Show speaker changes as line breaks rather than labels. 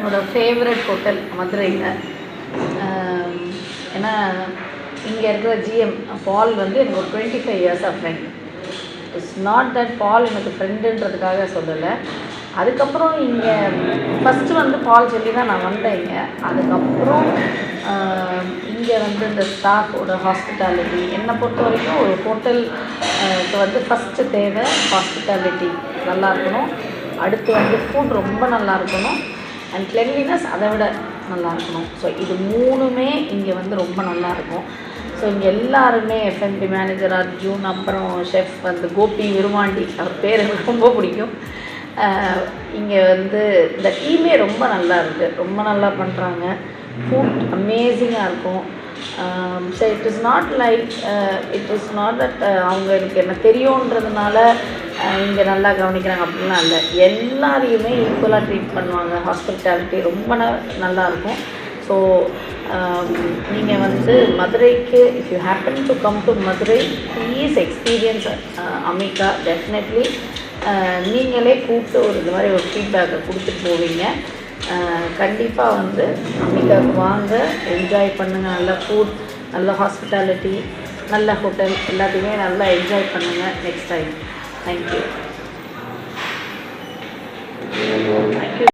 என்னோடய favourite hotel மதுரையில். ஏன்னா இங்கே இருக்கிற ஜிஎம் பால் வந்து எனக்கு ஒரு 25 years friend. It's not that பால் எனக்கு ஃப்ரெண்டுன்றதுக்காக சொல்லலை. அதுக்கப்புறம் இங்கே ஃபஸ்ட்டு வந்து பால் சொல்லி தான் நான் வந்தேன் இங்கே. அதுக்கப்புறம் இங்கே வந்து இந்த ஸ்டாஃபோட ஹாஸ்பிட்டாலிட்டி என்னை பொறுத்த வரைக்கும் ஒரு ஹோட்டலுக்கு வந்து ஃபஸ்ட்டு தேவை ஹாஸ்பிட்டாலிட்டி நல்லா இருக்கணும். அடுத்து வந்து ஃபுட் ரொம்ப நல்லா இருக்கணும். அண்ட் கிளென்லினஸ் அதை விட நல்லா இருக்கணும். ஸோ இது மூணுமே இங்கே வந்து ரொம்ப நல்லாயிருக்கும். ஸோ இங்கே எல்லாருமே எஃப்என்பி மேனேஜர் அர்ஜுன், அப்புறம் ஷெஃப் வந்து கோபி விருமாண்டி, அவர் பேர் எனக்கு ரொம்ப பிடிக்கும். இங்கே வந்து இந்த டீமே ரொம்ப நல்லா இருக்குது, ரொம்ப நல்லா பண்ணுறாங்க. ஃபுட் அமேசிங்காக இருக்கும். So it is not like that அவங்க எனக்கு என்ன தெரியுன்றதுனால இங்கே நல்லா கவனிக்கிறாங்க அப்படின்லாம் இல்லை. எல்லாரையுமே ஈக்குவலாக ட்ரீட் பண்ணுவாங்க. ஹாஸ்பிட்டாலிட்டி ரொம்ப நல்லாயிருக்கும். ஸோ நீங்கள் வந்து மதுரைக்கு if you happen to come to Madurai, please experience அமிகா. Definitely நீங்களே கூப்பிட்டு இந்த மாதிரி ஒரு ஃபீட்பேக்கை கொடுத்துட்டு போவீங்க. கண்டிப்பாக வந்து அமிகாவுக்கு வாங்க, என்ஜாய் பண்ணுங்கள். நல்ல ஃபுட், நல்ல ஹாஸ்பிட்டாலிட்டி, நல்ல ஹோட்டல், எல்லாத்தையுமே நல்லா என்ஜாய் பண்ணுங்கள் நெக்ஸ்ட் டைம். தேங்க்யூ.